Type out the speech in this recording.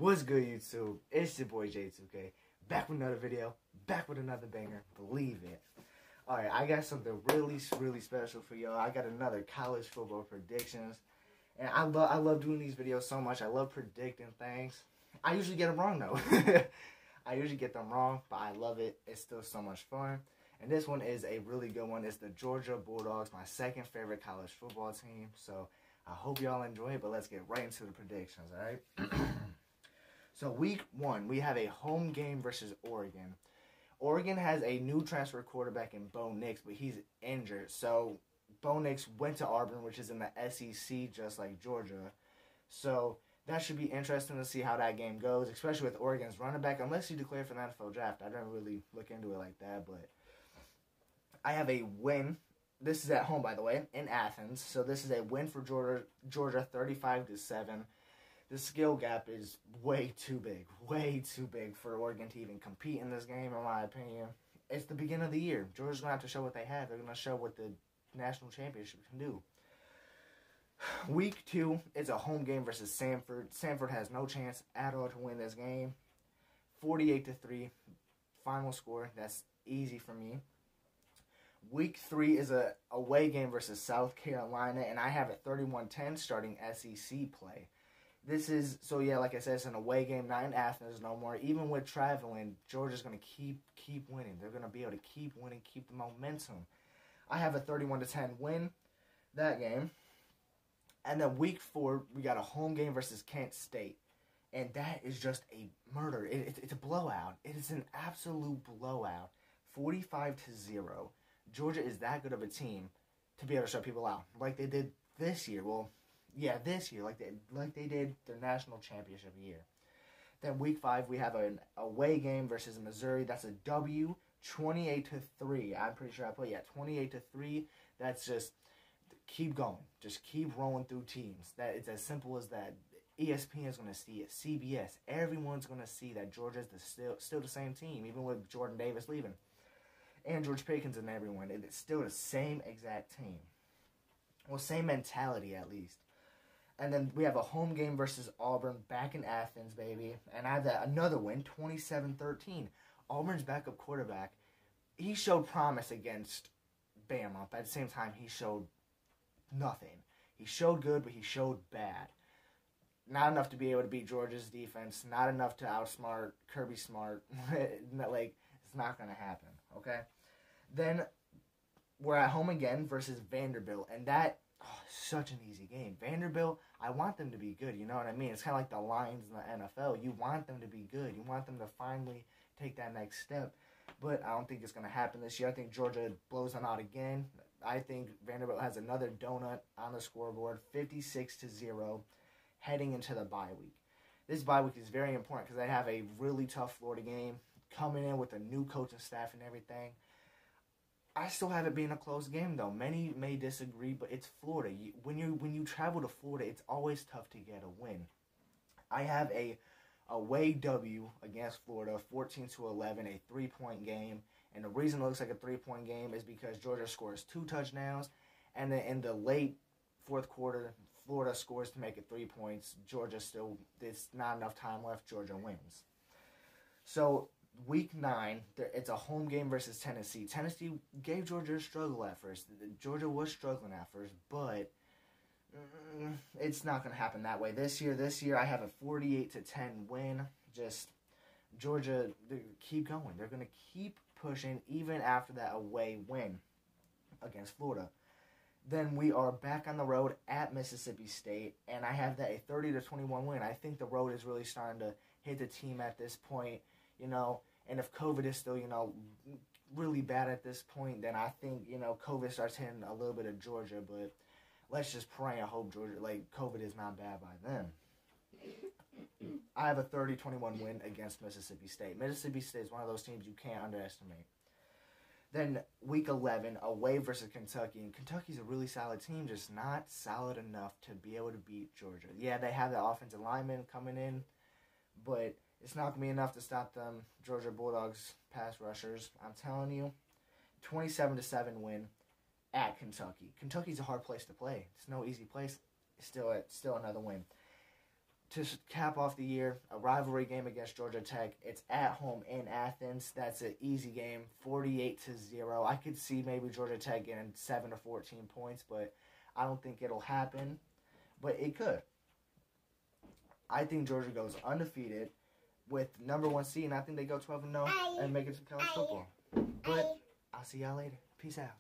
What's good, YouTube? It's your boy J2K, back with another video, back with another banger, believe it. Alright, I got something really special for y'all. I got another college football predictions. And I love doing these videos so much. I love predicting things. I usually get them wrong, though. I usually get them wrong, but I love it. It's still so much fun. And this one is a really good one. It's the Georgia Bulldogs, my second favorite college football team. So I hope y'all enjoy it, but let's get right into the predictions, alright? So week 1, we have a home game versus Oregon. Oregon has a new transfer quarterback in Bo Nix, but he's injured. So Bo Nix went to Auburn, which is in the SEC, just like Georgia. So that should be interesting to see how that game goes, especially with Oregon's running back, unless you declare for the NFL draft. I don't really look into it like that, but I have a win. This is at home, by the way, in Athens. So this is a win for Georgia 35-7. The skill gap is way too big for Oregon to even compete in this game, in my opinion. It's the beginning of the year. Georgia's going to have to show what they have. They're going to show what the national championship can do. Week 2 is a home game versus Samford. Samford has no chance at all to win this game. 48-3, final score. That's easy for me. Week 3 is a away game versus South Carolina, and I have it 31-10 starting SEC play. This is, so yeah, like I said, it's an away game, not in Athens no more. Even with traveling, Georgia's going to keep winning. They're going to be able to keep winning, keep the momentum. I have a 31-10 win that game. And then week 4, we got a home game versus Kent State. And that is just a murder. It's a blowout. It is an absolute blowout. 45-0. Georgia is that good of a team to be able to shut people out like they did this year. Well, yeah, this year, like they did their national championship year. Then week 5, we have an away game versus Missouri. That's a W, 28-3. I'm pretty sure I put 28-3. That's just keep going, just keep rolling through teams. That it's as simple as that. ESPN is going to see it. CBS, everyone's going to see that Georgia's still the same team, even with Jordan Davis leaving, and George Pickens and everyone. It's still the same exact team. Well, same mentality at least. And then we have a home game versus Auburn back in Athens, baby. And I have another win, 27-13. Auburn's backup quarterback, he showed promise against Bama, but at the same time, he showed nothing. He showed good, but he showed bad. Not enough to be able to beat Georgia's defense. Not enough to outsmart Kirby Smart. Like, it's not going to happen, okay? Then we're at home again versus Vanderbilt, and that, such an easy game. Vanderbilt, I want them to be good, you know what I mean? It's kind of like the Lions in the NFL. You want them to be good. You want them to finally take that next step, but I don't think it's going to happen this year. I think Georgia blows them out again. I think Vanderbilt has another donut on the scoreboard, 56-0, heading into the bye week. This bye week is very important because they have a really tough Florida game coming in with a new coaching staff and everything. I still have it being a close game, though. Many may disagree, but it's Florida. When you travel to Florida, it's always tough to get a win. I have a away W against Florida, 14-11, a 3-point game. And the reason it looks like a 3-point game is because Georgia scores 2 touchdowns, and then in the late fourth quarter, Florida scores to make it 3 points. Georgia still, there's not enough time left. Georgia wins. So week 9, it's a home game versus Tennessee. Tennessee gave Georgia a struggle at first. Georgia was struggling at first, but it's not going to happen that way this year. I have a 48-10 win. Just Georgia, they keep going. They're going to keep pushing even after that away win against Florida. Then we are back on the road at Mississippi State, and I have that a 30-21 win. I think the road is really starting to hit the team at this point, you know, and if COVID is still, you know, really bad at this point, then I think, you know, COVID starts hitting a little bit of Georgia, but let's just pray and hope Georgia, like, COVID is not bad by then. I have a 30-21 win against Mississippi State. Mississippi State is one of those teams you can't underestimate. Then week 11, away versus Kentucky. And Kentucky's a really solid team, just not solid enough to be able to beat Georgia. Yeah, they have the offensive linemen coming in, but it's not going to be enough to stop them Georgia Bulldogs pass rushers. I'm telling you, 27-7 win at Kentucky. Kentucky's a hard place to play. It's no easy place. It's still another win. to cap off the year, a rivalry game against Georgia Tech. It's at home in Athens. That's an easy game, 48-0. I could see maybe Georgia Tech getting 7 or 14 points, but I don't think it'll happen. But it could. I think Georgia goes undefeated with number 1 seed, and I think they go 12-0 and make it to college football. But I'll see y'all later. Peace out.